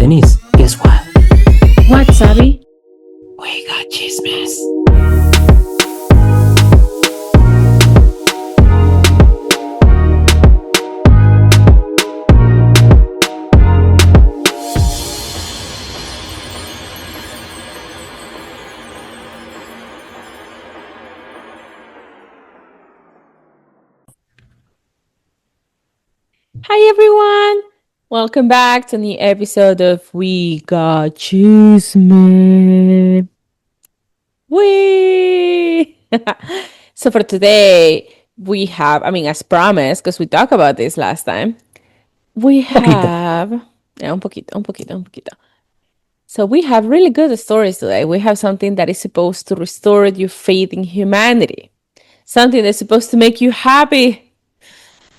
Denise, guess what? What, Abby? We got chismes. Hi, everyone. Welcome back to a new episode of We Got Chisme. We. So for today, we have, as promised, because we talked about this last time, we Poquito. have, un poquito, un poquito, un poquito. So we have really good stories today. We have something that is supposed to restore your faith in humanity, something that's supposed to make you happy.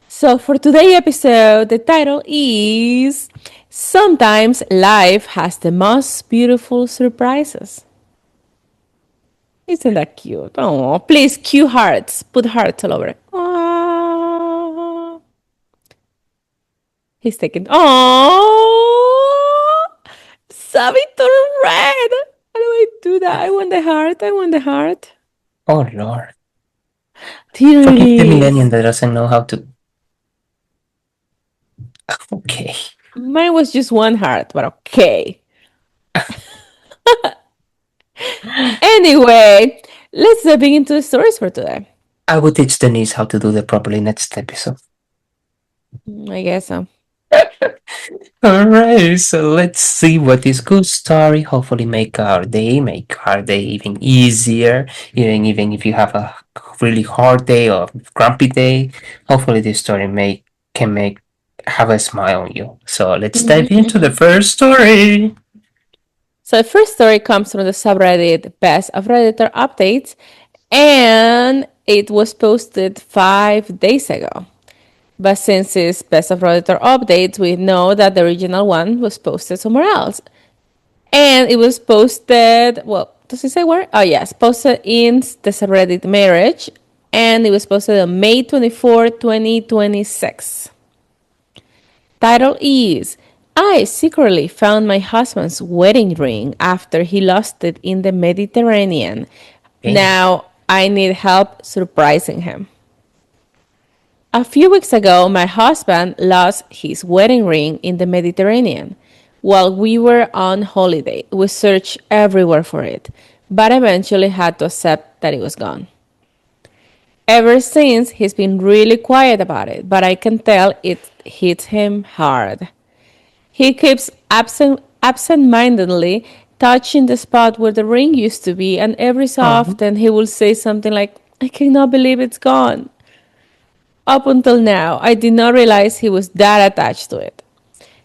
So for today's episode, the title is Sometimes Life Has the Most Beautiful Surprises. Isn't that cute? Oh, please cue hearts. Put hearts all over it. Aww. He's taking. Oh, Sabi turned red. How do I do that? I want the heart. I want the heart. Oh Lord. Here it Forgive the millennium is. that doesn't know how to. Okay. Mine was just one heart, but okay. Anyway, let's dive into the stories for today. I will teach Denise how to do that properly next episode. I guess so. Alright, so let's see what this good story hopefully make our day even easier. Even if you have a really hard day or grumpy day, hopefully this story can make have a smile on you. So let's dive into the first story. So the first story comes from the subreddit Best of Redditor Updates, and it was posted 5 days ago. But since it's Best of Redditor Updates, we know that the original one was posted somewhere else. And it was posted, well, does it say where? Oh, yes, posted in the subreddit Marriage, and it was posted on May 24, 2026. Title is I secretly found my husband's wedding ring after he lost it in the Mediterranean. Okay. Now I need help surprising him. A few weeks ago, my husband lost his wedding ring in the Mediterranean. While we were on holiday, we searched everywhere for it, but eventually had to accept that it was gone. Ever since, he's been really quiet about it, but I can tell it hits him hard. He keeps absent-mindedly touching the spot where the ring used to be, and every so Oh, often he will say something like, I cannot believe it's gone. Up until now, I did not realize he was that attached to it.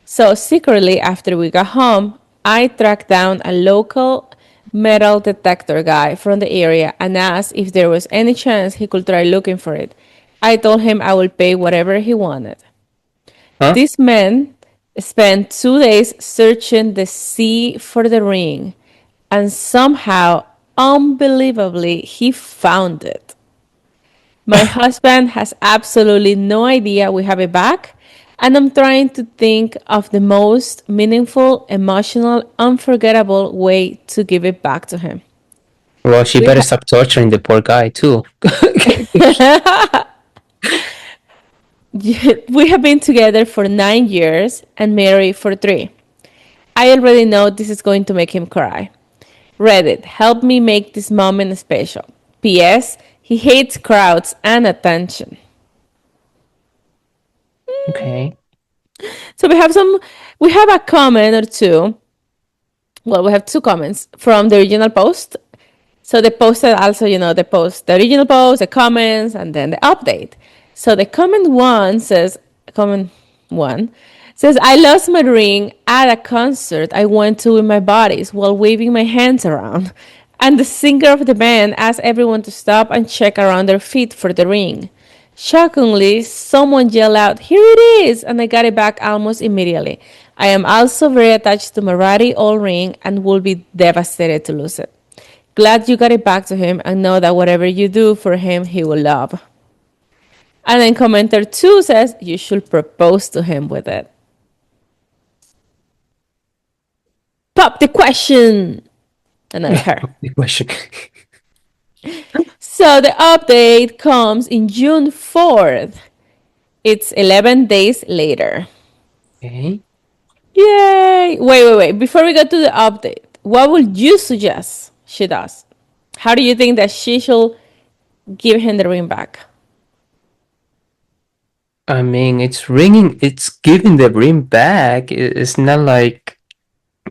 So secretly, after we got home, I tracked down a local metal detector guy from the area and asked if there was any chance he could try looking for it. I told him I would pay whatever he wanted. huh? This man spent 2 days searching the sea for the ring, and somehow, unbelievably, he found it. My husband has absolutely no idea we have it back, and I'm trying to think of the most meaningful, emotional, unforgettable way to give it back to him. Well, she We better stop torturing the poor guy too. we have been together for 9 years and married for 3. I already know this is going to make him cry. Reddit, help me make this moment special. P.S. He hates crowds and attention. Okay. So we have a comment or two. Well, we have 2 comments from the original post. So they posted also, the original post, the comments, and then the update. So the comment one says, I lost my ring at a concert I went to with my buddies while waving my hands around. And the singer of the band asked everyone to stop and check around their feet for the ring. Shockingly, someone yelled out, Here it is! And I got it back almost immediately. I am also very attached to my ratty old ring and will be devastated to lose it. Glad you got it back to him and know that whatever you do for him, he will love. And then commenter 2 says, You should propose to him with it. Pop the question. Another her. Big question. So the update comes in June 4th. It's 11 days later. Okay. Yay! Wait. Before we go to the update, what would you suggest she does? How do you think that she should give him the ring back? I mean, it's ringing. It's giving the ring back. It's not like,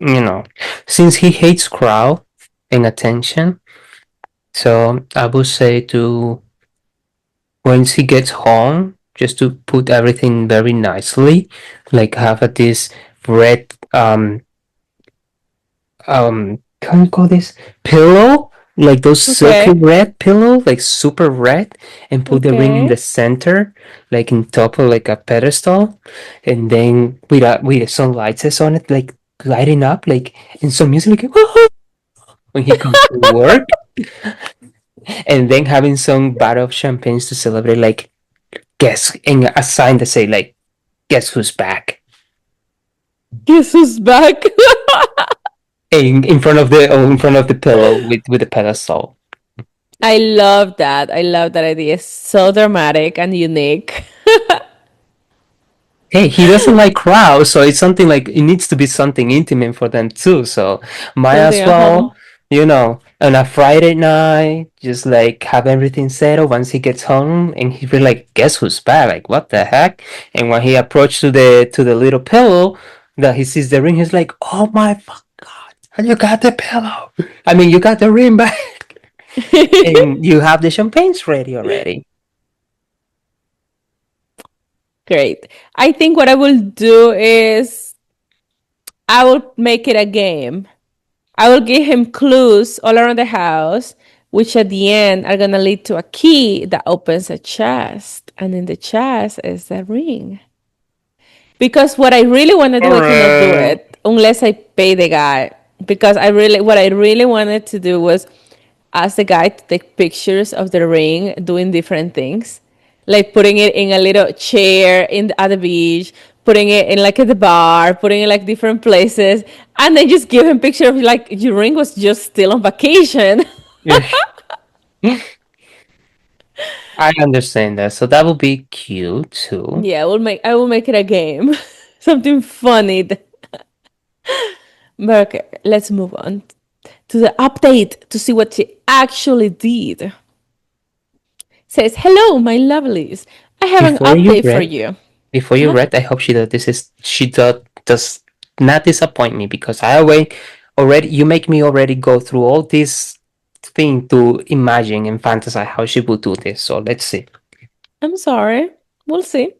you know, since he hates crowd and attention. So I would say to once he gets home, just to put everything very nicely, like have this red how do you call this pillow, like those silky Okay. red pillow, like super red, and put the ring in the Okay. center, like in top of like a pedestal, and then with some lights on it, like lighting up, like in some music, like when he comes to work, and then having some bottle of champagne to celebrate, like guess, and a sign that say like guess who's back, Guess who's back? in front of the pillow with the pedestal. I love that. I love that idea. It's so dramatic and unique. Hey, he doesn't like crowds, so it's something like it needs to be something intimate for them too. So might Something as at well, home. on a Friday night, just like have everything settled once he gets home, and he be like, "Guess who's back?" Like, what the heck? And when he approached to the little pillow, that he sees the ring, he's like, "Oh my fuck God, you got the pillow! I mean, you got the ring back, and you have the champagnes ready already." Great. I think what I will do is I will make it a game. I will give him clues all around the house, which at the end are going to lead to a key that opens a chest. And in the chest is the ring. Because what I really want to do, I cannot do Alright. it unless I pay the guy. Because what I really wanted to do was ask the guy to take pictures of the ring doing different things, like putting it in a little chair at the beach, putting it in like at the bar, putting it like different places, and then just give him picture of like your ring was just still on vacation. I understand that. So that would be cute too. Yeah, I will make it a game, something funny. But okay, let's move on to the update to see what she actually did. Says, hello, my lovelies. I have an Before you update for read, you. before you Huh? read, I hope she does not disappoint me because I already you make me already go through all this thing to imagine and fantasize how she would do this. So let's see. I'm sorry. We'll see.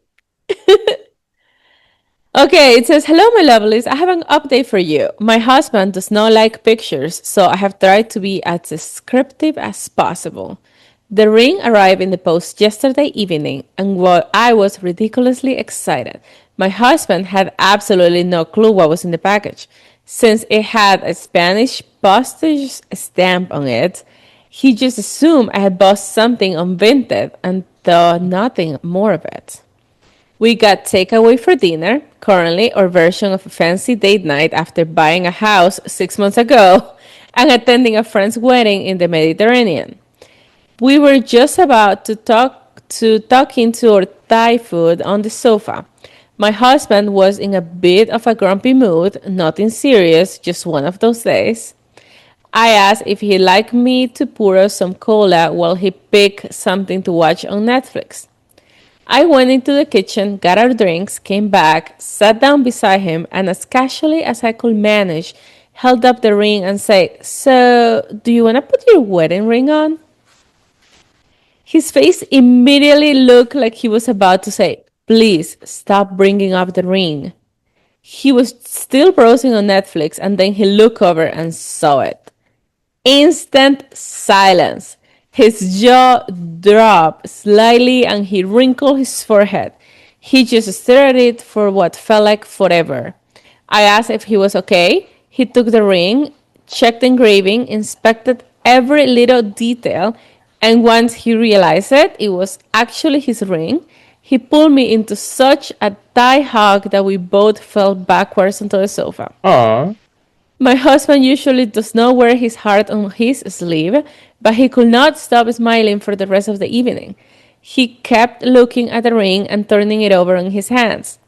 Okay, it says, hello, my lovelies. I have an update for you. My husband does not like pictures, so I have tried to be as descriptive as possible. The ring arrived in the post yesterday evening, and while I was ridiculously excited, my husband had absolutely no clue what was in the package. Since it had a Spanish postage stamp on it, he just assumed I had bought something on Vinted and thought nothing more of it. We got takeaway for dinner, currently our version of a fancy date night after buying a house 6 months ago and attending a friend's wedding in the Mediterranean. We were just about to tuck into our Thai food on the sofa. My husband was in a bit of a grumpy mood, nothing serious, just one of those days. I asked if he'd like me to pour us some cola while he picked something to watch on Netflix. I went into the kitchen, got our drinks, came back, sat down beside him, and as casually as I could manage, held up the ring and said, so, do you want to put your wedding ring on? His face immediately looked like he was about to say, please stop bringing up the ring. He was still browsing on Netflix and then he looked over and saw it. Instant silence. His jaw dropped slightly and he wrinkled his forehead. He just stared at it for what felt like forever. I asked if he was okay. He took the ring, checked the engraving, inspected every little detail, and once he realized it was actually his ring, he pulled me into such a tight hug that we both fell backwards onto the sofa. Oh, My husband usually does not wear his heart on his sleeve, but he could not stop smiling for the rest of the evening. He kept looking at the ring and turning it over on his hands.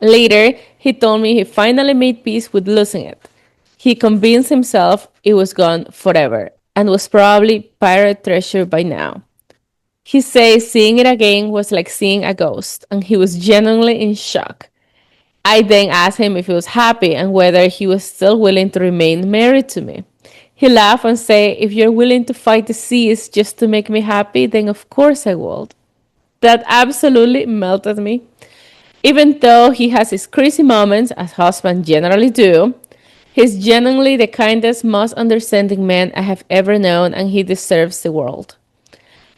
Later, he told me he finally made peace with losing it. He convinced himself it was gone forever and was probably pirate treasure by now. He says seeing it again was like seeing a ghost, and he was genuinely in shock. I then asked him if he was happy and whether he was still willing to remain married to me. He laughed and said, if you're willing to fight the seas just to make me happy, then of course I will. That absolutely melted me. Even though he has his crazy moments, as husbands generally do, he's genuinely the kindest, most understanding man I have ever known, and he deserves the world.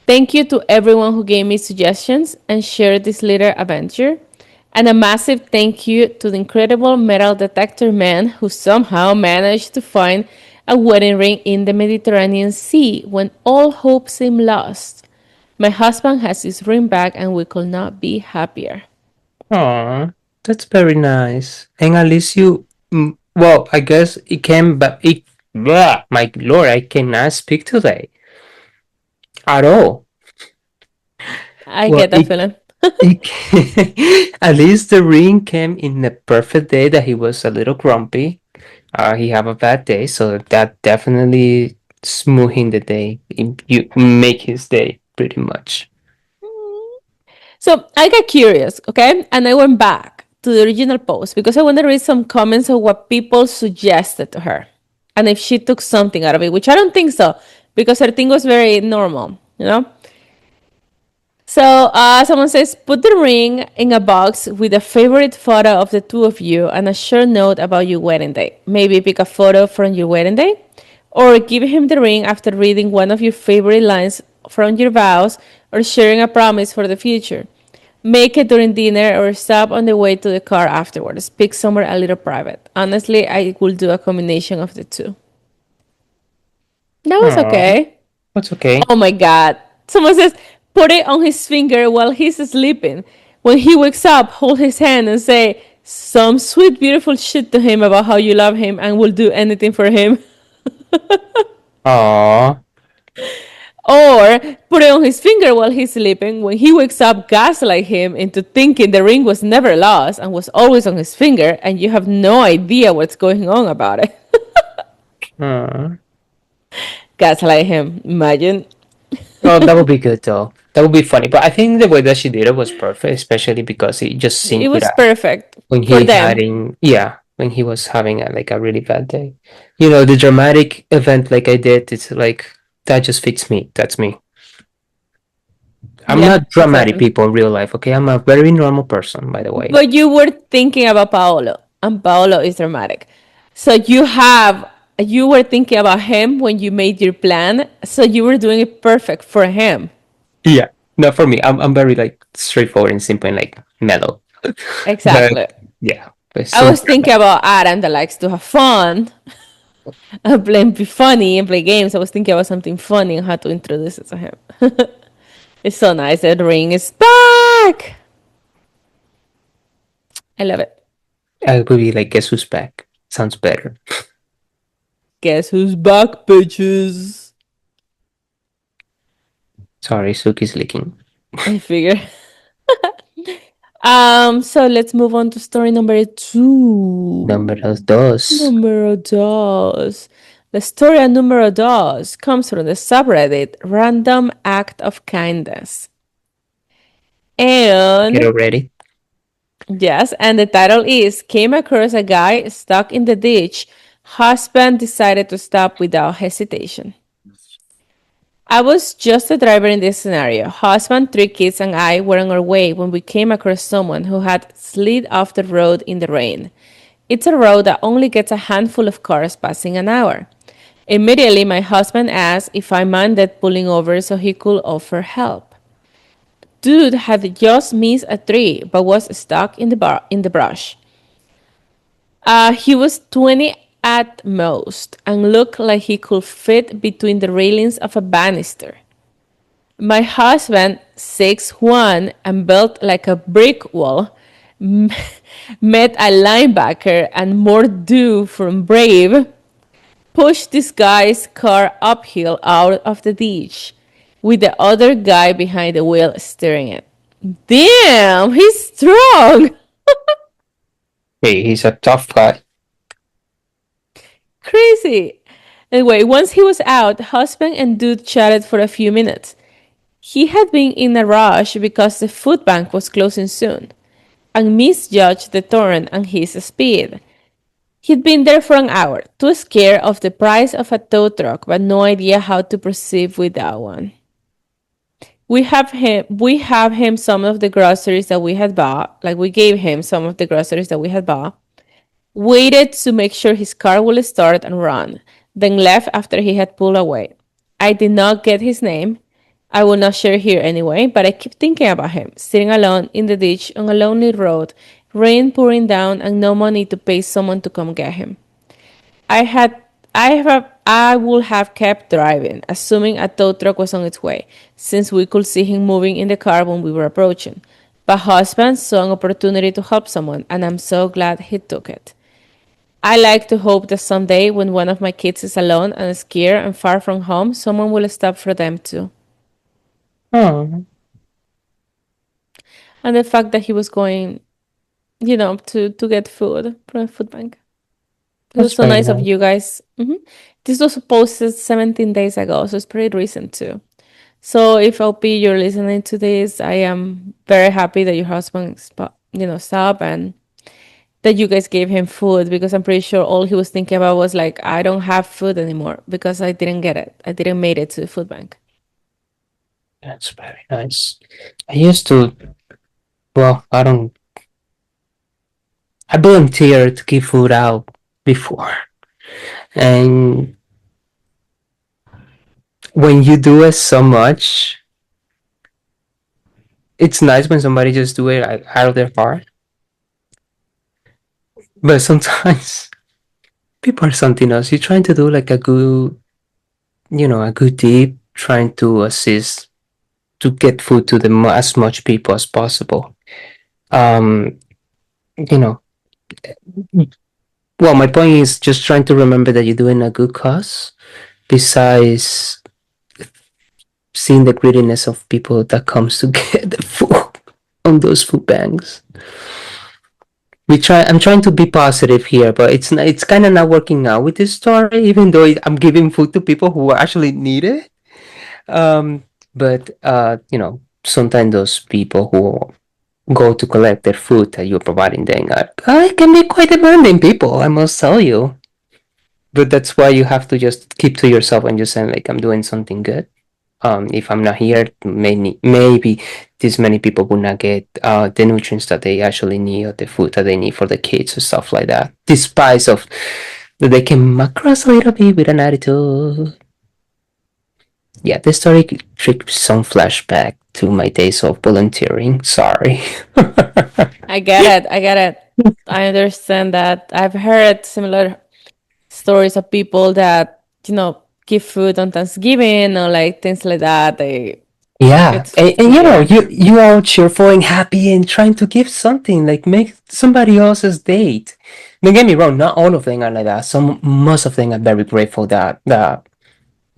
Thank you to everyone who gave me suggestions and shared this little adventure. And a massive thank you to the incredible metal detector man who somehow managed to find a wedding ring in the Mediterranean Sea when all hope seemed lost. My husband has his ring back and we could not be happier. Aw, that's very nice. And at least you, well, I guess it came, but it, blah, my lord, I cannot speak today at all. I Well, get that feeling. at least the ring came in the perfect day that he was a little grumpy. He have a bad day, so that definitely smoothing the day. You make his day pretty much. So I got curious, okay? And I went back to the original post because I want to read some comments of what people suggested to her and if she took something out of it, which I don't think so because her thing was very normal, you know? So someone says, put the ring in a box with a favorite photo of the two of you and a short note about your wedding day. Maybe pick a photo from your wedding day or give him the ring after reading one of your favorite lines from your vows or sharing a promise for the future. Make it during dinner or stop on the way to the car afterwards. Pick somewhere a little private. Honestly, I will do a combination of the two. That was Aw, okay. that's okay. Oh my God. Someone says, put it on his finger while he's sleeping. When he wakes up, hold his hand and say some sweet, beautiful shit to him about how you love him and will do anything for him. Aw, Or put it on his finger while he's sleeping. When he wakes up, gaslight him into thinking the ring was never lost and was always on his finger, and you have no idea what's going on about it. aw. Gaslight him. Imagine. Oh, that would be good though. That would be funny. But I think the way that she did it was perfect, especially because it just It synced with was perfect when for he had them. in, yeah, when he was having like a really bad day. You know, the dramatic event like I did, it's like that just fits me. That's me. I'm Yeah, not dramatic exactly. people in real life, okay? I'm a very normal person, by the way. But you were thinking about Paolo, and Paolo is dramatic. So you were thinking about him when you made your plan. So you were doing it perfect for him. Yeah. No, for me, I'm very like straightforward and simple and like mellow. But Exactly. yeah, but I some was thinking about Adam that likes to have fun and play be funny and play games. I was thinking about something funny and how to introduce it to him. It's so nice. That ring is back. I love it. I would be like, guess who's back? Sounds better. Guess who's back, bitches? Sorry, Suki's leaking. I figure. So let's move on to story number two. Número dos. Numero dos. The story of numero dos comes from the subreddit Random Act of Kindness. Get And ready. yes, and the title is Came across a guy stuck in the ditch. Husband decided to stop without hesitation. I was just a driver in this scenario. Husband, three kids, and I were on our way when we came across someone who had slid off the road in the rain. It's a road that only gets a handful of cars passing an hour. Immediately, my husband asked if I minded pulling over so he could offer help. Dude had just missed a tree but was stuck in the brush. He was 20 at most and looked like he could fit between the railings of a banister. My husband, 6'1" and built like a brick wall, met a linebacker and more dude from Brave. pushed this guy's car uphill out of the ditch with the other guy behind the wheel steering it. Damn, he's strong. Hey, he's a tough guy. Crazy. Anyway, once he was out, husband and dude chatted for a few minutes. He had been in a rush because the food bank was closing soon and misjudged the turn and his speed. He'd been there for an hour, too scared of the price of a tow truck, but no idea how to proceed with that one. We have him some of the groceries that we had bought, like we gave him some of the groceries that we had bought, waited to make sure his car would start and run, then left after he had pulled away. I did not get his name. I will not share here anyway, but I keep thinking about him, sitting alone in the ditch on a lonely road, rain pouring down and no money to pay someone to come get him. I had I would have kept driving, assuming a tow truck was on its way, since we could see him moving in the car when we were approaching. But husband saw an opportunity to help someone, and I'm so glad he took it. I like to hope that someday, when one of my kids is alone and scared and far from home, someone will stop for them too. Oh, And the fact that he was going, to get food from a food bank. It was that's so very nice of nice. you guys. This was posted 17 days ago, so it's pretty recent too. So if LP you're listening to this, I am very happy that your husband stopped and that you guys gave him food because I'm pretty sure all he was thinking about was like, I don't have food anymore because I didn't get it. I didn't make it to the food bank. That's very nice. I used to, well, I volunteered to give food out before. And when you do it so much, it's nice when somebody just do it like, out of their heart. But sometimes people are something else. You're trying to do like a good deed, trying to assist to get food to as much people as possible. Um, you know, well, my point is just trying to remember that you're doing a good cause. Besides seeing the greediness of people that comes to get the food on those food banks. I'm trying to be positive here, but it's kind of not working out with this story. Even though I'm giving food to people who actually need it. But sometimes those people who go to collect their food that you're providing them can be quite demanding people. I must tell you. But that's why you have to just keep to yourself and just say like I'm doing something good. If I'm not here, maybe this many people will not get the nutrients that they actually need or the food that they need for the kids and stuff like that. Despite of that they came across a little bit with an attitude. Yeah, this story triggers some flashback to my days of volunteering. Sorry. I get it. I get it. I understand that. I've heard similar stories of people that, give food on Thanksgiving or like things like that. Yeah, It's and yeah, you are cheerful and happy and trying to give something like make somebody else's date. Don't get me wrong, not all of them are like that. Most of them are very grateful that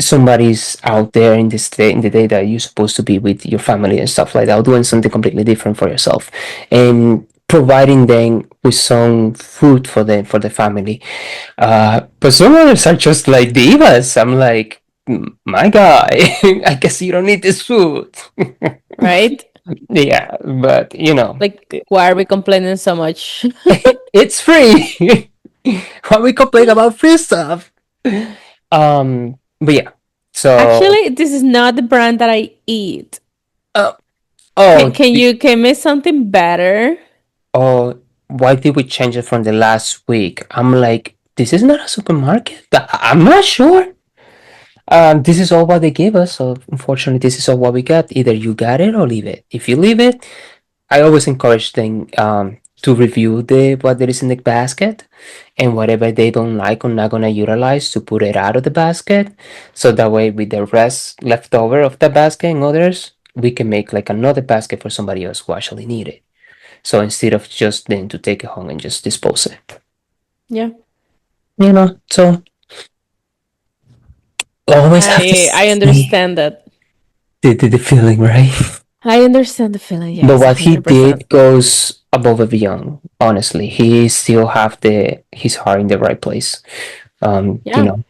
somebody's out there in this day in the day that you're supposed to be with your family and stuff like that, doing something completely different for yourself, and providing them with some food for the family. But some others are just like divas. I'm like, my guy, I guess you don't need this food. right? Yeah, but Like, why are we complaining so much? it's free. Why we complain about free stuff? But yeah, so Actually, this is not the brand that I eat. uh, Can oh, can you can make something better? oh, why did we change it from the last week? I'm like, this is not a supermarket. I'm not sure. This is all what they gave us, so unfortunately, this is all what we got. Either you got it or leave it. If you leave it, I always encourage them to review the what there is in the basket, and whatever they don't like or not gonna utilize to put it out of the basket, so that way with the rest left over of the basket and others, we can make like another basket for somebody else who actually need it. So instead of just then to take it home and just dispose it, Yeah. so always have to I see understand that. the feeling, right? I understand the feeling. But Yes, what he 100%. did goes above and beyond. Honestly, he still have the his heart in the right place. You Yeah. know,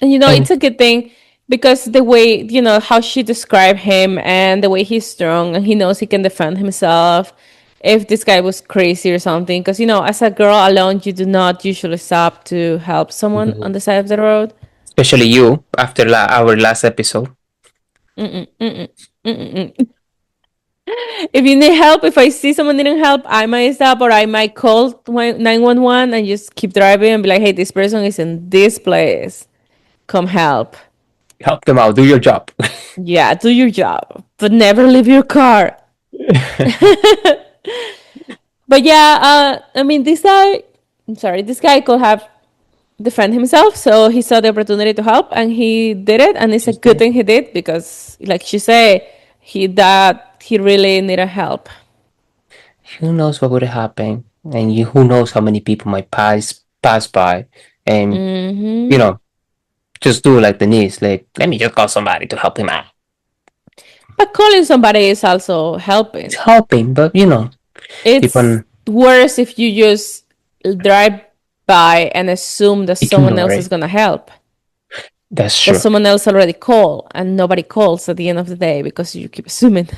And and it's a good thing because the way, how she described him and the way he's strong and he knows he can defend himself if this guy was crazy or something. Because, as a girl alone, you do not usually stop to help someone on the side of the road. especially you after our last episode. Mm-mm, mm-mm, mm-mm. If you need help, if I see someone needing help, I might stop or I might call 911 and just keep driving and be like, hey, this person is in this place. Come help. Help them out. Do your job. Yeah, do your job, but never leave your car. But yeah, I mean, this guy could have defend himself, so he saw the opportunity to help and he did it, and it's a Just good did. thing he did because, like she said, he really needed help. Who knows what would happen, and who knows how many people might pass by, and you Hmm. know, just do like the niece. Like, let me just call somebody to help him out. But calling somebody is also It's helping. helping, but It's people worse if you just drive by and assume that someone ignore else it. is gonna help, That's that true. someone else already called and nobody calls at the end of the day because you keep assuming.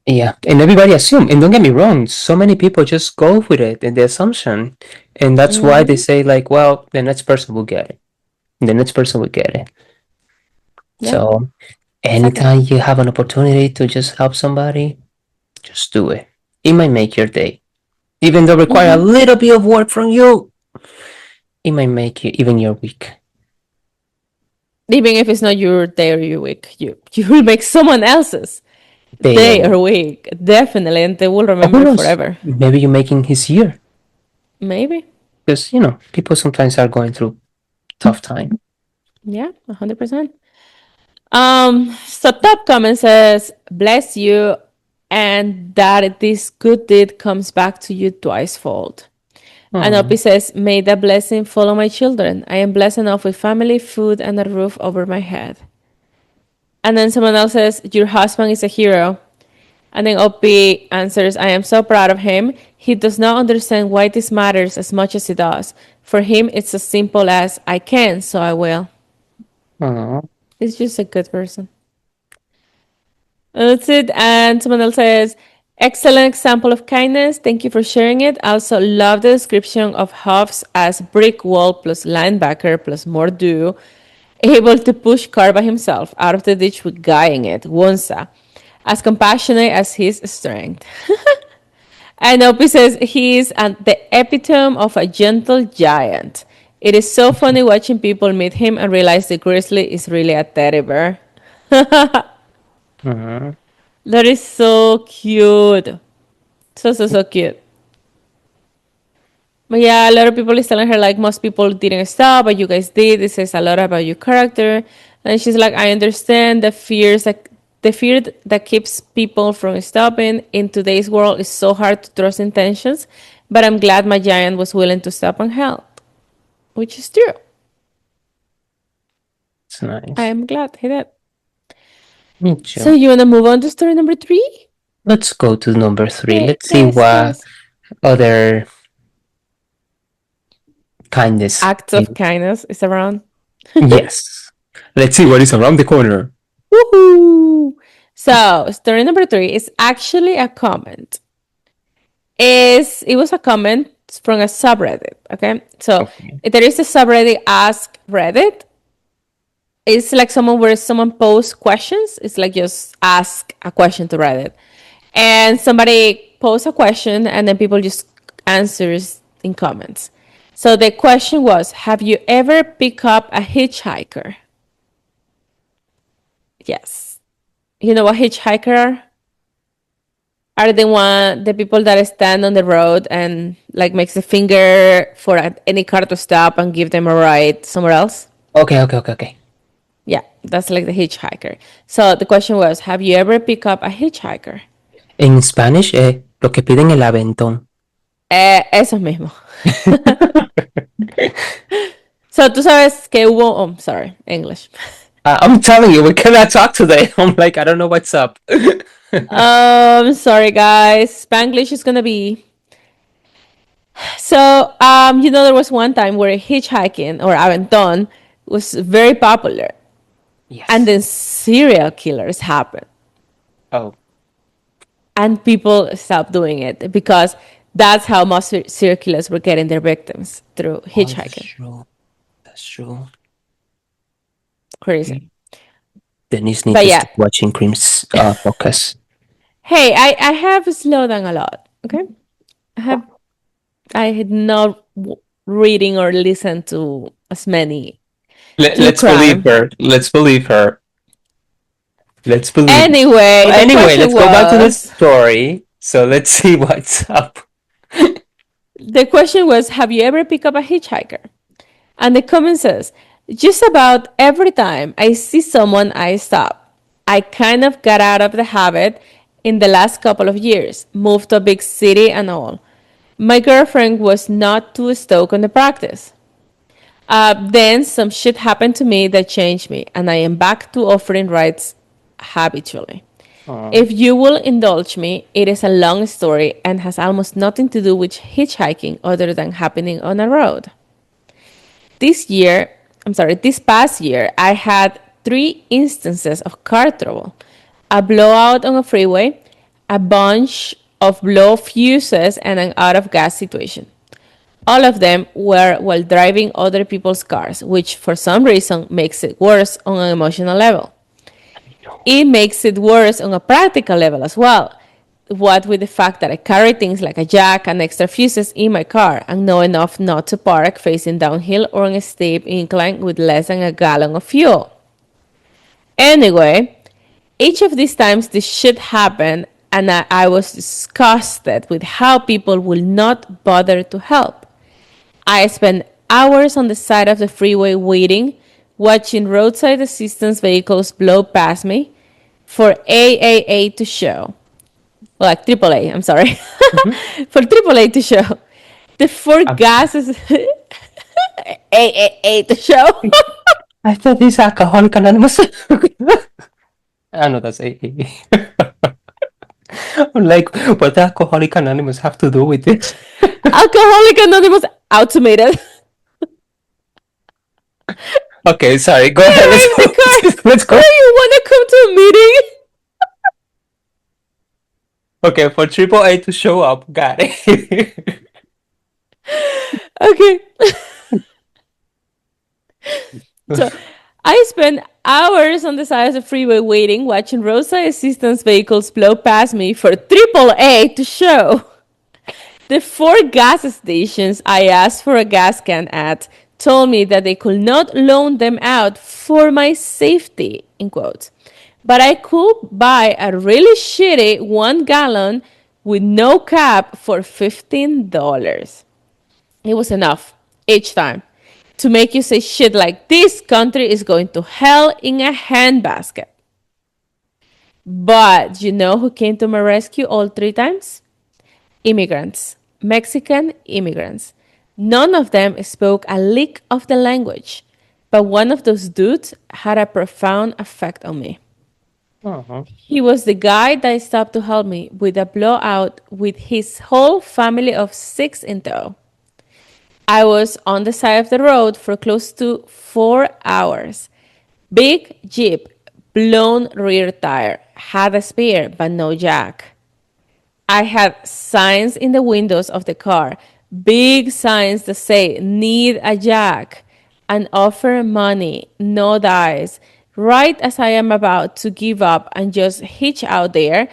Yeah, and everybody assume. And don't get me wrong, so many people just go with it and the assumption, and that's why they Hmm. say like, well, the next person will get it. The next person will get it. Yeah, So exactly. anytime you have an opportunity to just help somebody, just do it. It might make your day. Even though require a Hmm. little bit of work from you, it might make you even your week. Even if it's not your day or your week, you will make someone else's Day or day week. or week, definitely, and they will Or who remember knows? forever. Maybe you're making his year. Maybe. Because, people sometimes are going through tough time. Yeah, 100%. So top comment says, bless you, and that this good deed comes back to you twice fold. And Opie Oh, says, may the blessing follow my children. I am blessed enough with family, food, and a roof over my head. And then someone else says, your husband is a hero. And then Opie answers, I am so proud of him. He does not understand why this matters as much as he does. For him, it's as simple as, I can, so I will. oh, He's just a good person. And that's it. And someone else says, excellent example of kindness. Thank you for sharing it. I also love the description of Huffs as brick wall plus linebacker plus Mordu, able to push car by himself out of the ditch with guy in it, Wonsa, as compassionate as his strength. And Opie says he's the epitome of a gentle giant. It is so funny watching people meet him and realize the grizzly is really a teddy bear. oh. That is so cute. So, so, so cute. But yeah, a lot of people is telling her like most people didn't stop, but you guys did. This says a lot about your character. And she's like, I understand the fear that keeps people from stopping in today's world is so hard to trust intentions. But I'm glad my giant was willing to stop and help, which is true. It's I nice. am glad he did. Me So too. you wanna move on to story number 3? Let's go to number three. Yeah, Let's see yes, what yes. other kindness. Acts of kindness is around. Yes. Let's see what is around the corner. Woohoo! So, story number 3 is actually a comment. It was a comment from a subreddit. Okay, so Okay. there is a subreddit Ask Reddit. It's like someone where someone posts questions. It's like just ask a question to Reddit, and somebody posts a question, and then people just answers in comments. So the question was, have you ever picked up a hitchhiker? Yes. You know what hitchhiker are the people that stand on the road and like makes a finger for any car to stop and give them a ride somewhere else. Okay, okay, okay, okay. Yeah, that's like the hitchhiker. So the question was, have you ever picked up a hitchhiker? En Spanish, lo que piden el aventón. Eso mismo. So, tú sabes que hubo. Oh, sorry, English. I'm telling you, we cannot talk today. I'm like, I don't know what's up. Sorry, guys. Spanglish is gonna be. So, there was one time where hitchhiking or aventón was very popular, and Yes. then serial killers happened, Oh, and people stopped doing it because that's how most serial killers were getting their victims through oh, that's hitchhiking. true. That's true. Crazy, Okay. Denise need but to yeah. stop watching Cream's podcast. Hey, I have slowed down a lot. Okay, I have I had not reading or listened to as many true Let's believe crime. her. Let's believe her. Let's believe. Anyway, the Anyway, question let's go back to the was story. So let's see what's up. the question was, have you ever picked up a hitchhiker? And the comment says, just about every time I see someone, I stop. I kind of got out of the habit in the last couple of years, moved to a big city and all. My girlfriend was not too stoked on the practice. Then some shit happened to me that changed me, and I am back to offering rides habitually. Oh, If you will indulge me, it is a long story and has almost nothing to do with hitchhiking other than happening on a road. This past year, I had three instances of car trouble: a blowout on a freeway, a bunch of blow fuses, and an out of gas situation. All of them were while driving other people's cars, which for some reason makes it worse on an emotional level. It makes it worse on a practical level as well. What with the fact that I carry things like a jack and extra fuses in my car and know enough not to park facing downhill or on a steep incline with less than a gallon of fuel. Anyway, each of these times this shit happened, and I was disgusted with how people will not bother to help. I spent hours on the side of the freeway waiting, watching roadside assistance vehicles blow past me for AAA to show. Well, like AAA, I'm sorry. mhm. For AAA to show. The four Um, gases AAA to show. I thought this Alcoholic Anonymous. I know that's AA. I'm like, what does Alcoholic Anonymous have to do with this? Alcoholic Anonymous automated. Okay, sorry. Go ahead. Let's Drive go. the car. Let's go. Oh, you want to come to a meeting? Okay, for AAA to show up. Got it. Okay. So I spent hours on the side of the freeway waiting, watching roadside assistance vehicles blow past me for AAA to show. The four gas stations I asked for a gas can at told me that they could not loan them out for my safety, in quotes. But I could buy a really shitty 1 gallon with no cap for $15. It was enough each time to make you say shit like, this country is going to hell in a handbasket. But you know who came to my rescue all three times? Immigrants, Mexican immigrants. None of them spoke a lick of the language, but one of those dudes had a profound effect on me. Uh-huh. He was the guy that stopped to help me with a blowout with his whole family of six in tow. I was on the side of the road for close to 4 hours. Big Jeep, blown rear tire, had a spare but no jack. I had signs in the windows of the car, big signs that say, need a jack, and offer money, no dice. Right as I am about to give up and just hitch out there,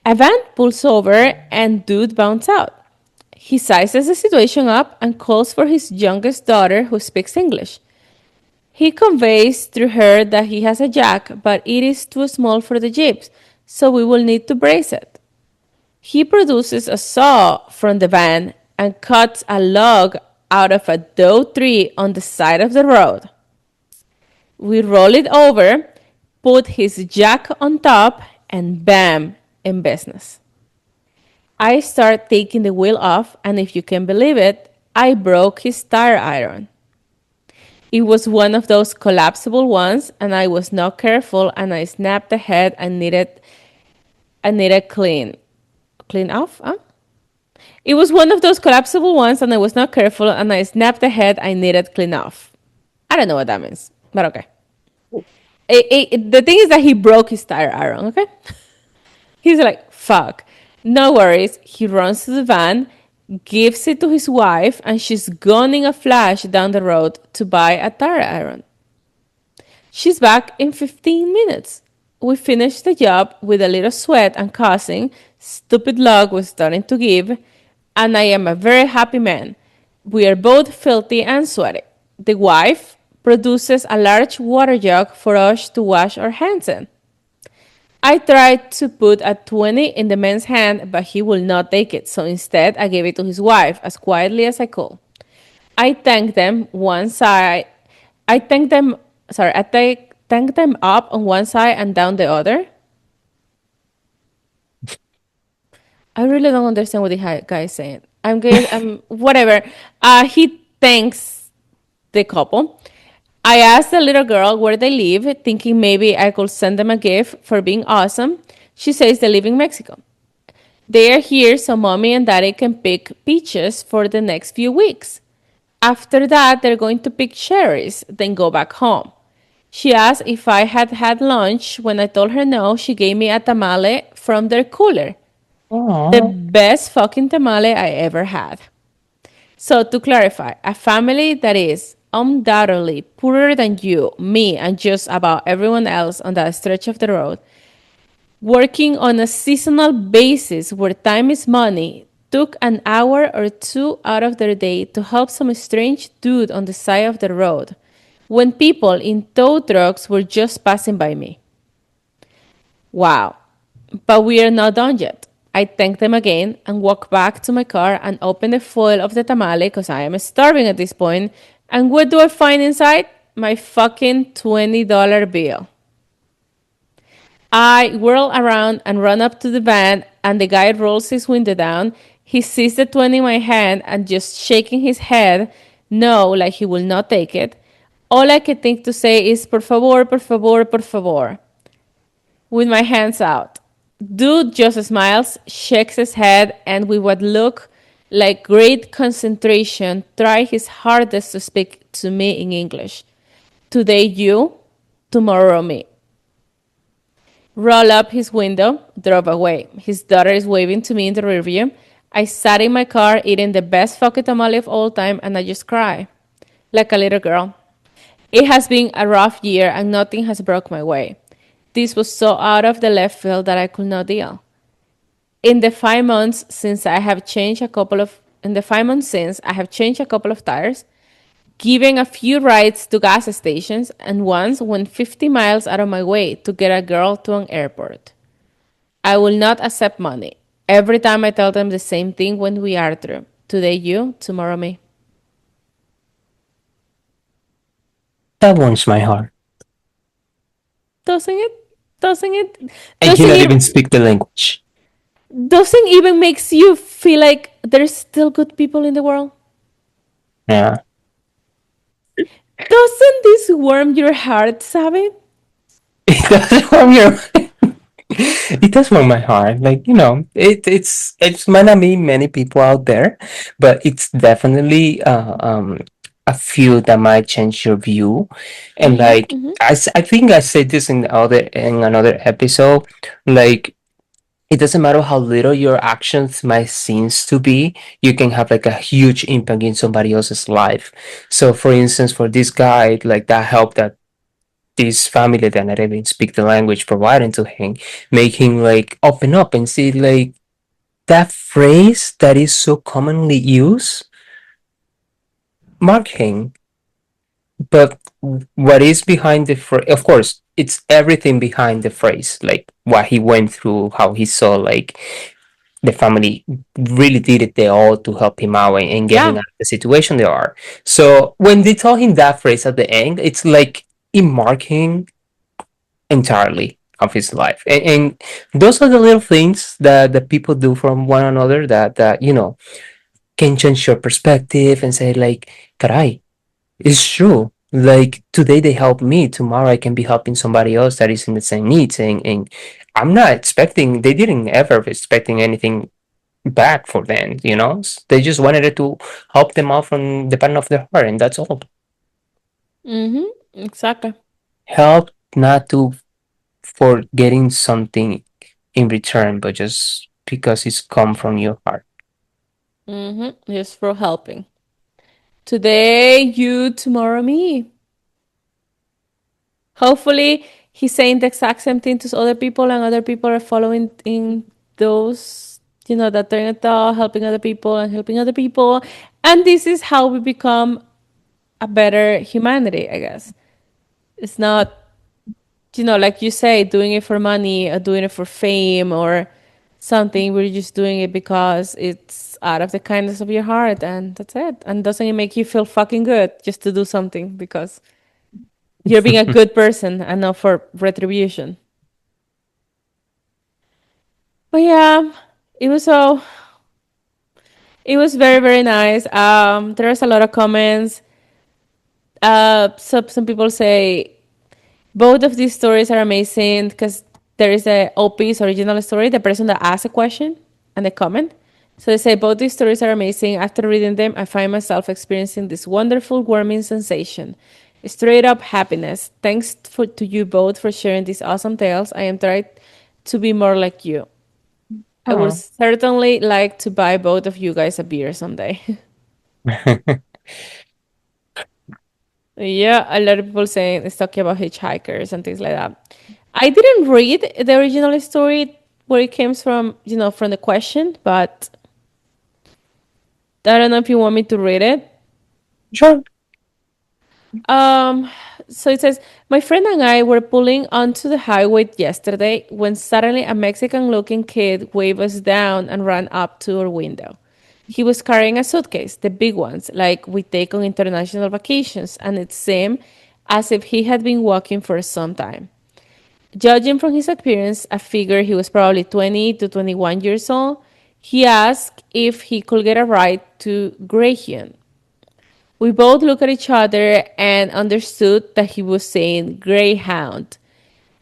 a van pulls over and dude bounces out. He sizes the situation up and calls for his youngest daughter who speaks English. He conveys through her that he has a jack, but it is too small for the Jeeps, so we will need to brace it. He produces a saw from the van and cuts a log out of a dough tree on the side of the road. We roll it over, put his jack on top, and bam, in business. I start taking the wheel off, and if you can believe it, I broke his tire iron. It was one of those collapsible ones, and I was not careful, and I snapped the head and needed clean off. Huh? It was one of those collapsible ones, and I was not careful, and I snapped the head I needed clean off. I don't know what that means, but okay. The thing is that he broke his tire iron. Okay, he's like, fuck. No worries. He runs to the van, gives it to his wife, and she's gone in a flash down the road to buy a tire iron. She's back in 15 minutes. We finished the job with a little sweat and cussing. Stupid luck was starting to give, and I am a very happy man. We are both filthy and sweaty. The wife produces a large water jug for us to wash our hands in. I tried to put a 20 in the man's hand, but he will not take it, so instead I gave it to his wife as quietly as I could. I thanked them one side. I thanked them. Sorry, thanked them up on one side and down the other. I really don't understand what the guy is saying. I'm whatever. He thanks the couple. I asked the little girl where they live, thinking maybe I could send them a gift for being awesome. She says they live in Mexico. They are here so mommy and daddy can pick peaches for the next few weeks. After that, they're going to pick cherries, then go back home. She asked if I had had lunch. When I told her no, she gave me a tamale from their cooler. The Oh, best fucking tamale I ever had. So, to clarify, a family that is undoubtedly poorer than you, me, and just about everyone else on that stretch of the road, working on a seasonal basis where time is money, took an hour or two out of their day to help some strange dude on the side of the road when people in tow trucks were just passing by me. Wow. But we are not done yet. I thank them again and walk back to my car and open the foil of the tamale because I am starving at this point. And what do I find inside? My fucking $20 bill. I whirl around and run up to the van, and the guy rolls his window down. He sees the 20 in my hand and just shaking his head, no, like he will not take it. All I can think to say is, por favor, por favor, por favor, with my hands out. Dude just smiles, shakes his head, and with what look like great concentration, try his hardest to speak to me in English. Today you, tomorrow me. Roll up his window, drove away. His daughter is waving to me in the rearview. I sat in my car eating the best fucking tamale of all time, and I just cry like a little girl. It has been a rough year and nothing has broke my way. This was so out of the left field that I could not deal. In the 5 months since I have changed a couple of in the 5 months since I have changed a couple of tires, giving a few rides to gas stations, and once went 50 miles out of my way to get a girl to an airport. I will not accept money. Every time I tell them the same thing when we are through. Today you, tomorrow me. that warms my heart. Doesn't it? Doesn't it? I Doesn't cannot it? even speak the language. Doesn't even makes you feel like there's still good people in the world? Yeah. Doesn't this warm your heart, Sabe? It does warm your it does warm my heart. Like, it's might not be many people out there, but it's definitely a few that might change your view. And Mm-hmm, like mm-hmm. I think I said this in another episode, like it doesn't matter how little your actions might seems to be, you can have like a huge impact in somebody else's life. So for instance, for this guy, like that help that this family that not even speak the language providing to him, make him like open up and see like that phrase that is so commonly used, mark him. But what is behind the phrase? Of course, it's everything behind the phrase, like what he went through, how he saw like the family really did it they all to help him out and get him Yeah, out of the situation they are. So when they tell him that phrase at the end, it's like it marking entirely of his life. And those are the little things that people do from one another that can change your perspective and say like, caray, it's true. Like today they help me, tomorrow I can be helping somebody else that is in the same needs, and I'm not expecting, they didn't ever expecting anything back for them, you know. They just wanted it to help them out from the bottom of their heart, and that's all. Mm-hmm. Exactly. Help not to for getting something in return, but just because it's come from your heart. Mm-hmm. Just for helping. Today you, tomorrow me. Hopefully, he's saying the exact same thing to other people, and other people are following in those, that train of thought, helping other people and helping other people. And this is how we become a better humanity, I guess. It's not, like you say, doing it for money or doing it for fame or something. We're just doing it because it's out of the kindness of your heart, and that's it. And doesn't it make you feel fucking good just to do something because you're being a good person and not for retribution? But yeah, it was so it was very very nice. There was a lot of comments. Some people say both of these stories are amazing because there is a OP's original story, the person that asked a question and the comment. So they say both these stories are amazing. After reading them, I find myself experiencing this wonderful warming sensation. Straight up happiness. Thanks to you both for sharing these awesome tales. I am trying to be more like you. I would Oh. certainly like to buy both of you guys a beer someday. Yeah, a lot of people saying it's talking about hitchhikers and things like that. I didn't read the original story where it came from, from the question, but I don't know if you want me to read it. Sure. Um, so it says, my friend and I were pulling onto the highway yesterday when suddenly a Mexican looking kid waved us down and ran up to our window. He was carrying a suitcase, the big ones, like we take on international vacations, and it seemed as if he had been walking for some time. Judging from his appearance, I figured he was probably 20 to 21 years old. He asked if he could get a ride to Greyhound. We both looked at each other and understood that he was saying Greyhound.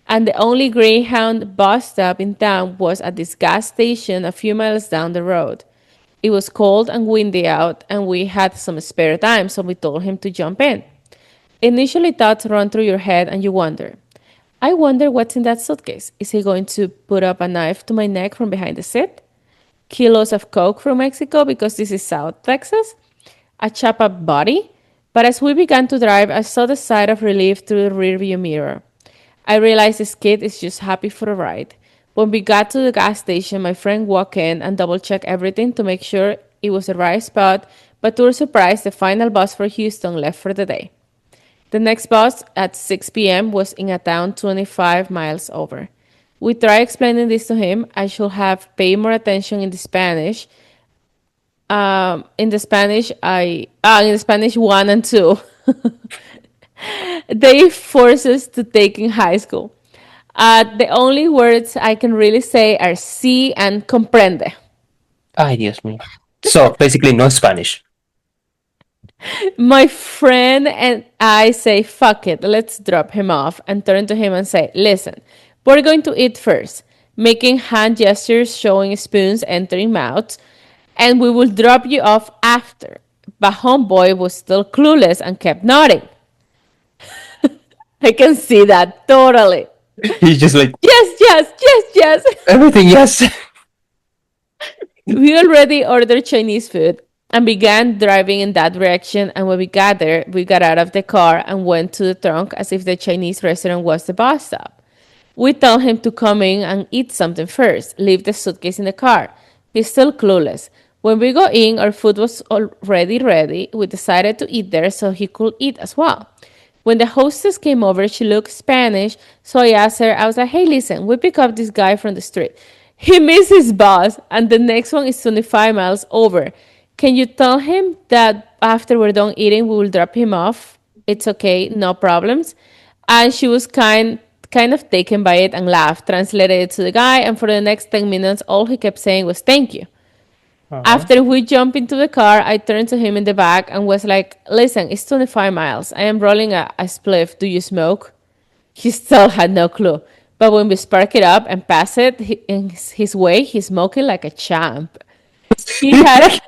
And the only Greyhound bus stop in town was at this gas station a few miles down the road. It was cold and windy out, and we had some spare time, so we told him to jump in. Initially, thoughts run through your head, and you wonder. I wonder what's in that suitcase. Is he going to put up a knife to my neck from behind the seat? Kilos of coke from Mexico because this is South Texas? A chop up body? But as we began to drive, I saw the sigh of relief through the rearview mirror. I realized this kid is just happy for a ride. When we got to the gas station, my friend walked in and double checked everything to make sure it was the right spot, but to our surprise, the final bus for Houston left for the day. The next bus at 6 p.m. was in a town 25 miles over. We tried explaining this to him. I should have paid more attention in the Spanish. In the Spanish 1 and 2. They force us to take in high school. The only words I can really say are sí and comprende. Ay, Dios mío. So basically, no Spanish. My friend and I say, fuck it, let's drop him off and turn to him and say, listen, we're going to eat first, making hand gestures showing spoons entering mouths, and we will drop you off after. But homeboy was still clueless and kept nodding. I can see that totally. He's just like Yes, yes, yes, yes. everything. Yes. We already ordered Chinese food and began driving in that direction. And when we got there, we got out of the car and went to the trunk as if the Chinese restaurant was the bus stop. We told him to come in and eat something first, leave the suitcase in the car. He's still clueless. When we got in, our food was already ready. We decided to eat there so he could eat as well. When the hostess came over, she looked Spanish, so I asked her, I was like, hey, listen, we pick up this guy from the street. He missed his bus, and the next one is 25 miles over. Can you tell him that after we're done eating, we will drop him off? It's okay, no problems. And she was kind of taken by it and laughed, translated it to the guy, and for the next 10 minutes, all he kept saying was thank you. Uh-huh. After we jumped into the car, I turned to him in the back and was like, listen, it's 25 miles. I am rolling a spliff. Do you smoke? He still had no clue. But when we spark it up and pass it in his way, he's smoking like a champ. He had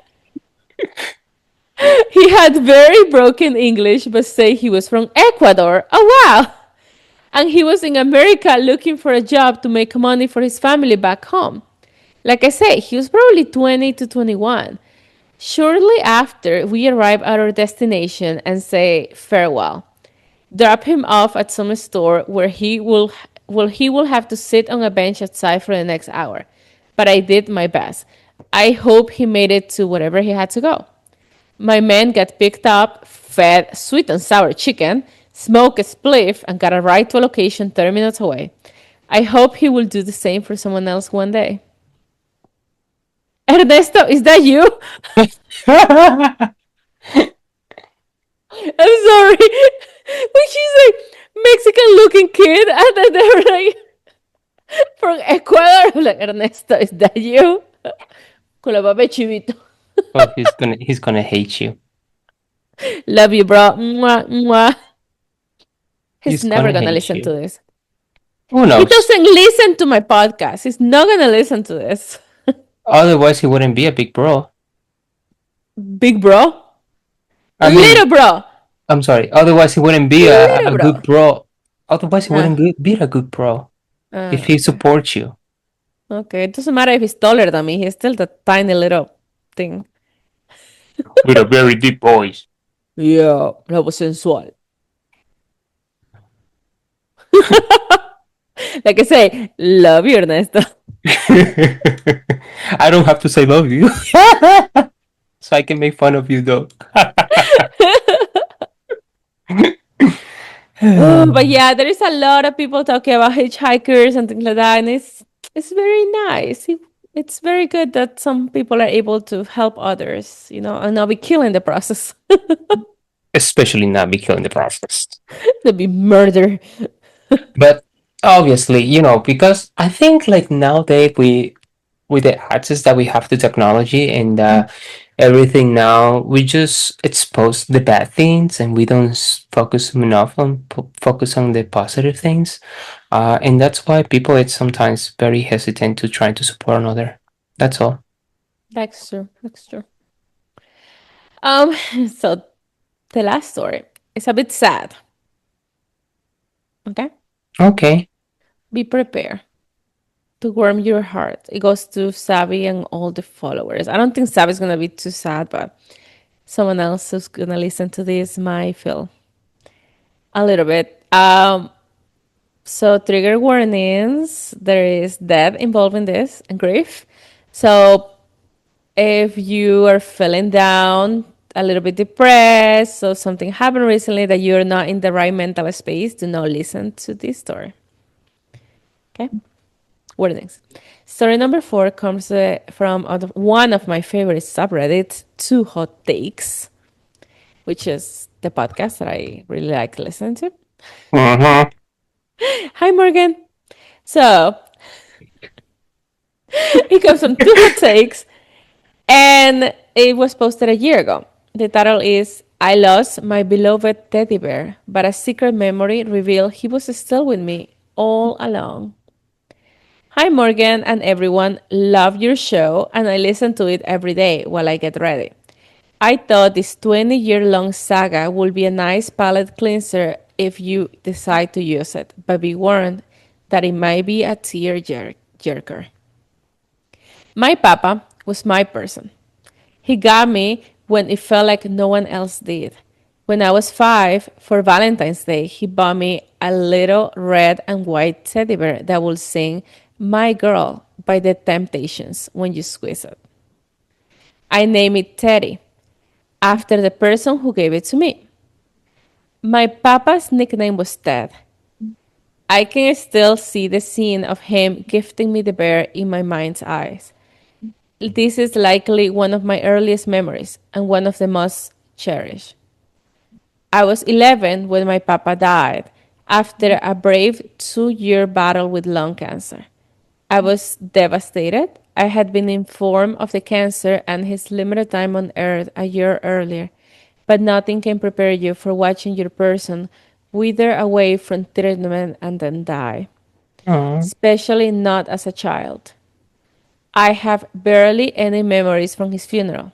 he had very broken English, but say he was from Ecuador. Oh wow! And he was in America looking for a job to make money for his family back home. Like I say, he was probably 20 to 21. Shortly after, we arrive at our destination and say farewell. Drop him off at some store where he will have to sit on a bench outside for the next hour. But I did my best. I hope he made it to wherever he had to go. My man got picked up, fed sweet and sour chicken, smoked a spliff, and got a ride to a location 30 minutes away. I hope he will do the same for someone else one day. Ernesto, is that you? I'm sorry. When she's like Mexican looking kid, and then they were like from Ecuador, I'm like, Ernesto, is that you? Con la pape chivito. Oh, he's gonna hate you. Love you, bro. Mwah, mwah. He's He's never gonna gonna hate listen to you. this. Who He knows? doesn't listen to my podcast. He's not gonna listen to this. Otherwise, he wouldn't be a big bro. Big bro? I mean, Little bro. I'm sorry. Otherwise, he wouldn't be Little a bro. good bro. Otherwise, he Uh, wouldn't be a good bro if he okay. supports you. Okay. It doesn't matter if he's taller than me. He's still the tiny little thing. With a very deep voice. Yeah, la voz sensual. Like I say, love you, Ernesto. I don't have to say love you, so I can make fun of you though. Oh, but yeah, there is a lot of people talking about hitchhikers and things like that, and it's very nice. It's very good that some people are able to help others, and not be killed in the process. Especially not be killing the process. To be murder. But obviously, because I think like nowadays with the access that we have to technology and everything now, we just expose the bad things and we don't focus enough on focus on the positive things, and that's why people it's sometimes very hesitant to try to support another. That's all. That's true. That's true. So the last story is a bit sad. Okay, Okay. be prepared to warm your heart. It goes to Sabi and all the followers. I don't think Sabi's gonna be too sad, but someone else who's gonna listen to this might feel a little bit. So trigger warnings. There is death involved in this and grief. So if you are feeling down, a little bit depressed, so something happened recently that you're not in the right mental space, do not listen to this story. Okay? Warnings. Story number 4 comes from one of my favorite subreddits, Two Hot Takes, which is the podcast that I really like to listen to. Uh-huh. Hi, Morgan. So it comes from Two Hot Takes, and it was posted a year ago. The title is I lost my beloved teddy bear, but a secret memory revealed he was still with me all along. Hi, Morgan and everyone. Love your show, and I listen to it every day while I get ready. I thought this 20-year-long saga would be a nice palate cleanser if you decide to use it, but be warned that it might be a tear jerker. My papa was my person. He got me when it felt like no one else did. When I was 5, for Valentine's Day, he bought me a little red and white teddy bear that will sing My Girl by the Temptations when you squeeze it. I named it Teddy after the person who gave it to me. My papa's nickname was Ted. I can still see the scene of him gifting me the bear in my mind's eyes. This is likely one of my earliest memories and one of the most cherished. I was 11 when my papa died after a brave 2-year battle with lung cancer. I was devastated I had been informed of the cancer and his limited time on earth a year earlier, but nothing can prepare you for watching your person wither away from treatment and then die, Oh. especially not as a child. I have barely any memories from his funeral.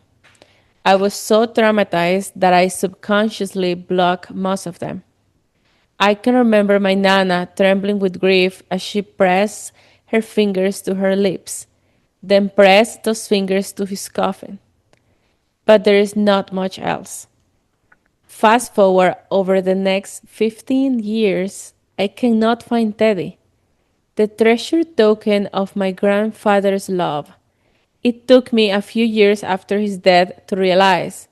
I was so traumatized that I subconsciously blocked most of them. I can remember my Nana trembling with grief as she pressed her fingers to her lips, then pressed those fingers to his coffin. But there is not much else. Fast forward over the next 15 years, I cannot find Teddy, the treasured token of my grandfather's love. It took me a few years after his death to realize,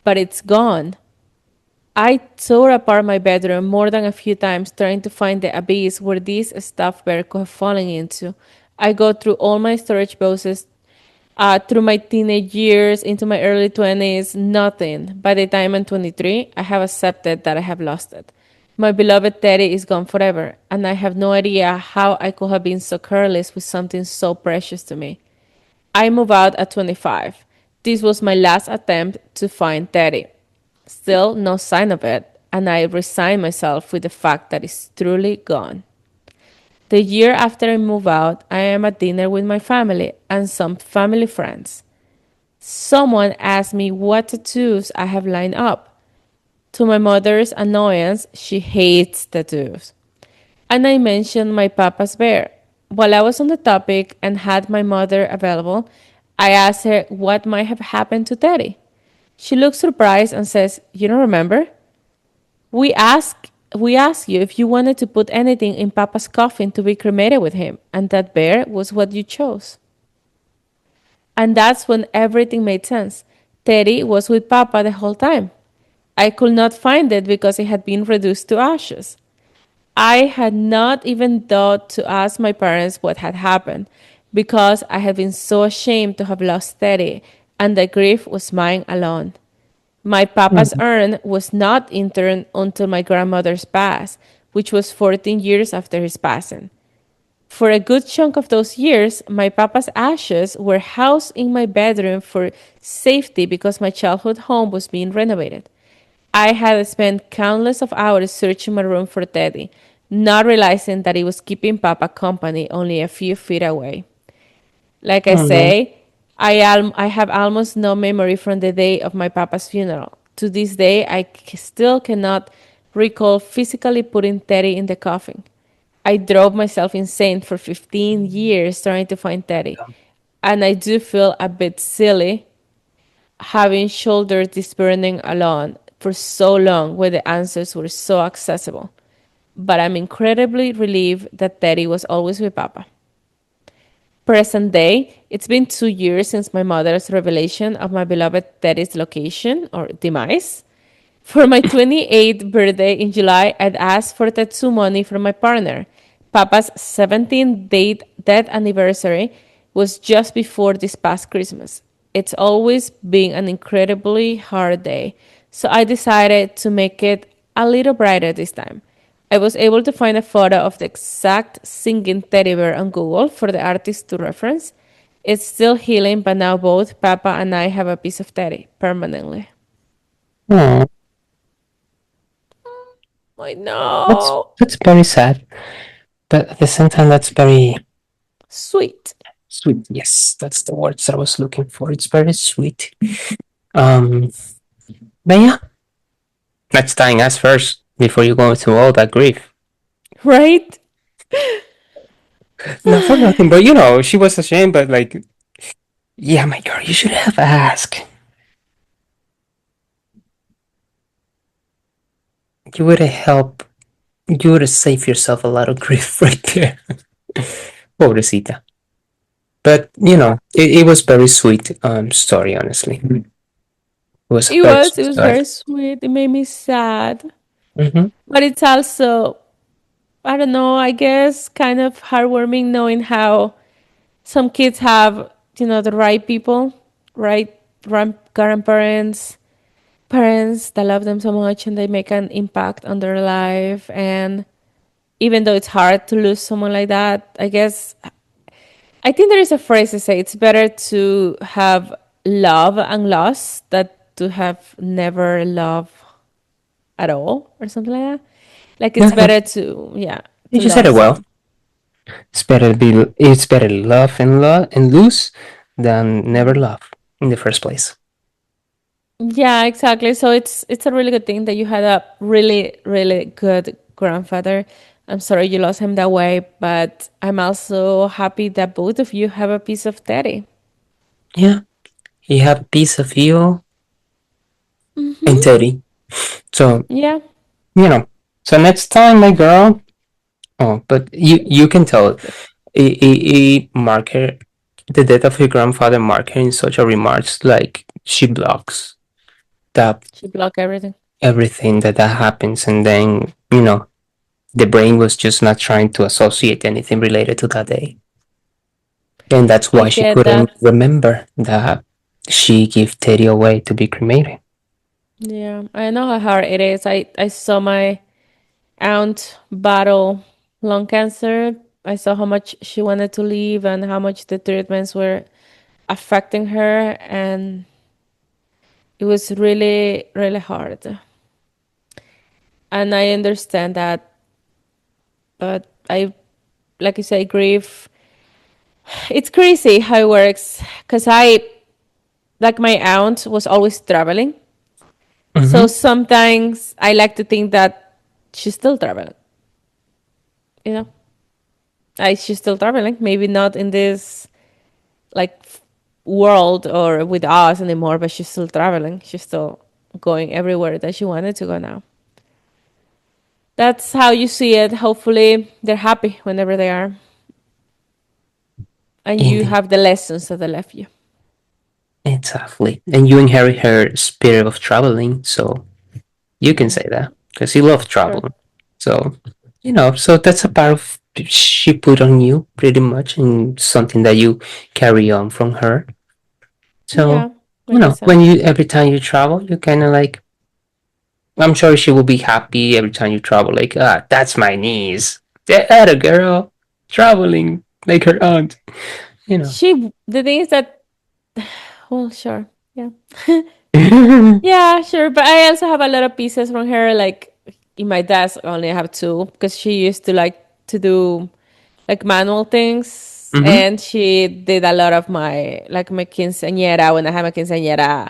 but it's gone. I tore apart my bedroom more than a few times trying to find the abyss where this stuff were falling into. I go through all my storage boxes through my teenage years into my early 20s, nothing. By the time I'm 23, I have accepted that I have lost it. My beloved Teddy is gone forever, and I have no idea how I could have been so careless with something so precious to me. I moved out at 25. This was my last attempt to find Teddy. Still no sign of it, and I resign myself with the fact that it's truly gone. The year after I move out, I am at dinner with my family and some family friends. Someone asked me what tattoos I have lined up. To my mother's annoyance, she hates tattoos. And I mentioned my papa's bear. While I was on the topic and had my mother available, I asked her what might have happened to Teddy. She looks surprised and says, "You don't remember? We asked you if you wanted to put anything in Papa's coffin to be cremated with him, and that bear was what you chose." And that's when everything made sense. Teddy was with Papa the whole time. I could not find it because it had been reduced to ashes. I had not even thought to ask my parents what had happened because I had been so ashamed to have lost Teddy, and the grief was mine alone. My papa's Mm. urn was not interned until my grandmother's pass, which was 14 years after his passing. For a good chunk of those years, my papa's ashes were housed in my bedroom for safety because my childhood home was being renovated. I had spent countless of hours searching my room for Teddy, not realizing that he was keeping Papa company only a few feet away. Like I Mm. say, I have almost no memory from the day of my papa's funeral. To this day, still cannot recall physically putting Teddy in the coffin. I drove myself insane for 15 years trying to find Teddy. And I do feel a bit silly having shouldered this burden alone for so long when the answers were so accessible. But I'm incredibly relieved that Teddy was always with Papa. Present day, it's been 2 years since my mother's revelation of my beloved Teddy's location or demise. For my 28th birthday in July, I'd asked for tattoo money from my partner. Papa's 17th death anniversary was just before this past Christmas. It's always been an incredibly hard day, so I decided to make it a little brighter this time. I was able to find a photo of the exact singing teddy bear on Google for the artist to reference. It's still healing, but now both Papa and I have a piece of Teddy permanently. Oh, I that's know. that's very sad, but at the same time, that's very Sweet. sweet. Yes, that's the words I was looking for. It's very sweet. Um, but yeah, let's dying us first before you go through all that grief. Right? Not for nothing, but she was ashamed. But like, yeah, my girl, you should have asked. You would have helped. You would have saved yourself a lot of grief right there. Pobrecita. But it was very sweet story. Honestly, it was a very It sweet was story. very sweet. It made me sad. Mm-hmm. But it's also, I don't know, I guess kind of heartwarming knowing how some kids have, the right people, right grandparents, parents that love them so much and they make an impact on their life. And even though it's hard to lose someone like that, I guess I think there is a phrase that say it's better to have love and loss than to have never love at all or something like that. Like it's Yeah, better to yeah you to just said it lose. well. It's better to love and lose than never love in the first place. Yeah, exactly. So it's a really good thing that you had a really good grandfather. I'm sorry you lost him that way, but I'm also happy that both of you have a piece of daddy. Yeah, you have a piece of you and Mm-hmm. Teddy. So Yeah, you know. So next time, my girl. Oh, but you can tell it mark her the death of her grandfather mark her in such a remarks like she blocks that she blocked everything. everything that happens and then the brain was just not trying to associate anything related to that day. And that's I why she get couldn't that. remember that she gave Teddy away to be cremated. Yeah, I know how hard it is. I saw my aunt battle lung cancer. I saw how much she wanted to leave and how much the treatments were affecting her, and it was really hard. And I understand that, but I, like you say, grief. It's crazy how it works because like my aunt was always traveling, so Mm-hmm. sometimes I like to think that she's still traveling. You know, she's still traveling. Maybe not in this like world or with us anymore, but she's still traveling. She's still going everywhere that she wanted to go now. That's how you see it. Hopefully, they're happy whenever they are, and you Indeed. have the lessons that they left you. Exactly. And you inherit her spirit of traveling, so you can Yeah, say that because you love sure. travel. So, so that's a part of she put on you pretty much and something that you carry on from her. So, Yeah, I guess so. when every time you travel, you kind of like, I'm sure she will be happy every time you travel. Like, that's my niece. That a girl traveling like her aunt. You know. The thing is that, well, sure. Yeah. Mhm. Yeah, sure. But I also have a lot of pieces from her. Like in my desk, I only have two because she used to like to do like manual things, and she did a lot of my quinceañera when I had my quinceañera,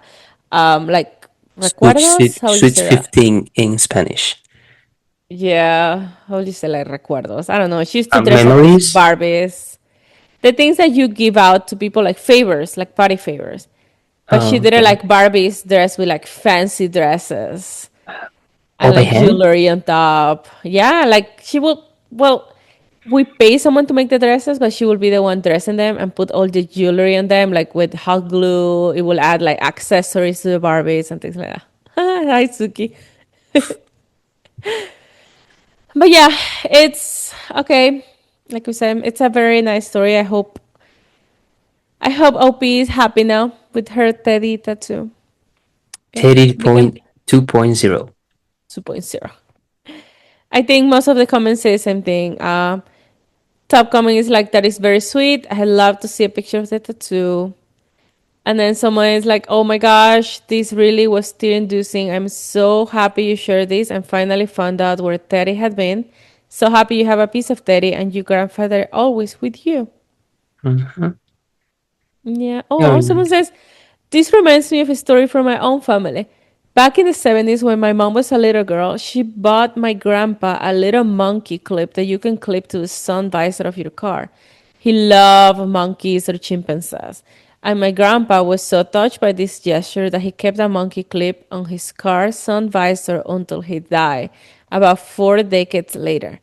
like recuerdos. How would you Switch say that? 15 in Spanish. Yeah, how would you say like recuerdos? I don't know. She used to dress up as Memories. Barbies. The things that you give out to people like favors, like party favors. But she did it Okay. like Barbies dressed with like fancy dresses All and by like hand. jewelry on top. Yeah, like she will. Well, we pay someone to make the dresses, but she will be the one dressing them and put all the jewelry on them, like with hot glue. It will add like accessories to the Barbies and things like that. Hi, Suki. But yeah, it's okay. Like we said, it's a very nice story. I hope OP is happy now with her Teddy tattoo. Yeah, Teddy became point 2.0. 2.0. I think most of the comments say the same thing. Top comment is like, that is very sweet. I love to see a picture of the tattoo. And then someone is like, oh my gosh, this really was tear inducing. I'm so happy you shared this and finally found out where Teddy had been. So happy you have a piece of Teddy and your grandfather always with you. Mm-hmm. Yeah. Oh, Very someone nice. says, this reminds me of a story from my own family. Back in the 70s, when my mom was a little girl, she bought my grandpa a little monkey clip that you can clip to the sun visor of your car. He loved monkeys or chimpanzees. And my grandpa was so touched by this gesture that he kept a monkey clip on his car's sun visor until he died, about 4 decades later.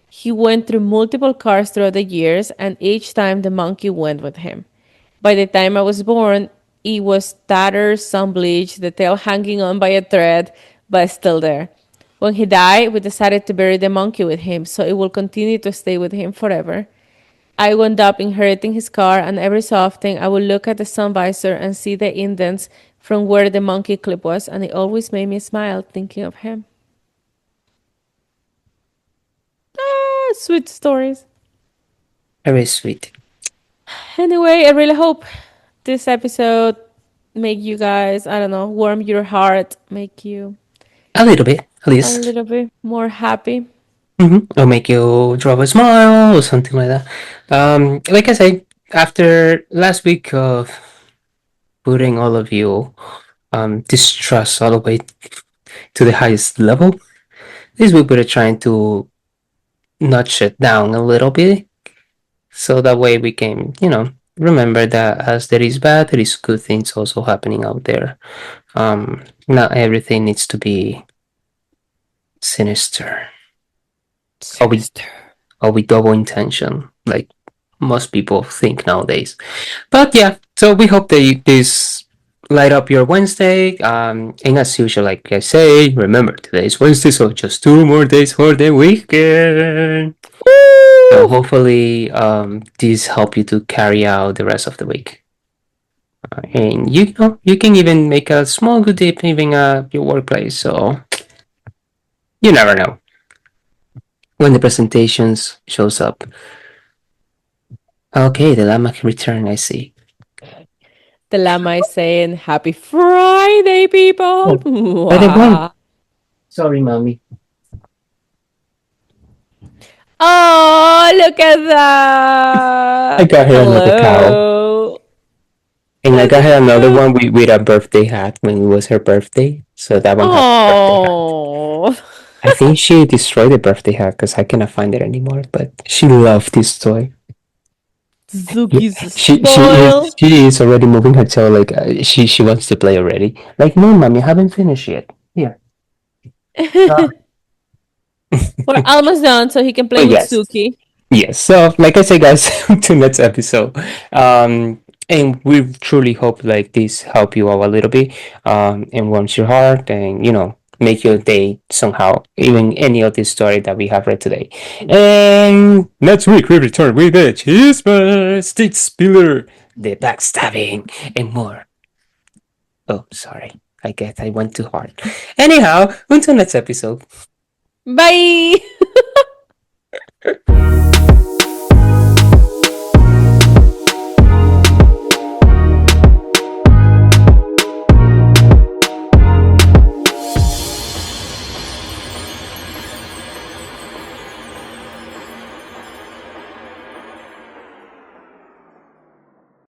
He went through multiple cars throughout the years, and each time the monkey went with him. By the time I was born, it was tattered, sun bleached, the tail hanging on by a thread, but still there. When he died, we decided to bury the monkey with him, so it will continue to stay with him forever. I wound up inheriting his car, and every so often I would look at the sun visor and see the indents from where the monkey clip was, and it always made me smile thinking of him. Ah, sweet stories. Very sweet. Anyway, I really hope this episode make you guys, I don't know, warm your heart, make you A little bit, at a least. little bit more happy. Or make you drop a smile or something like that. Like I say, after last week of putting all of you distrust all the way to the highest level, this week we're trying to notch it down a little bit, so that way we can, remember that as there is bad, there is good things also happening out there. Not everything needs to be sinister or with Sinister. double intention, like most people think nowadays. But yeah, so we hope that this light up your Wednesday. And as usual, like I say, remember today is Wednesday, so just 2 more days for the weekend. So Woo! hopefully, this help you to carry out the rest of the week. And you can even make a small good dip even at your workplace. So you never know when the presentations shows up. Okay, the llama can return. I see. The llama is saying, Happy Friday, people! Oh, by the way, Mwah. sorry, mommy. Oh, look at I that! got her another cow. Hello. And I That's got her another cute. one with a birthday hat when it was her birthday. So that one has a birthday hat. Oh, I think she destroyed the birthday hat because I cannot find it anymore. But she loved this toy. Yeah, Zuki's she is spoiled. already moving her tail like she wants to play already. Like no, mom, you haven't finished yet. Here, We're almost done, so he can play but with yes, Suki. yes. So, like I say, guys, to next episode. And we truly hope like this help you out a little bit, and warms your heart, and make your day somehow. Even any of this story that we have read today. And next week we return with the chisme, state spiller, the backstabbing, and more. Oh, sorry. I guess I went too hard. Anyhow, until next episode. Bye.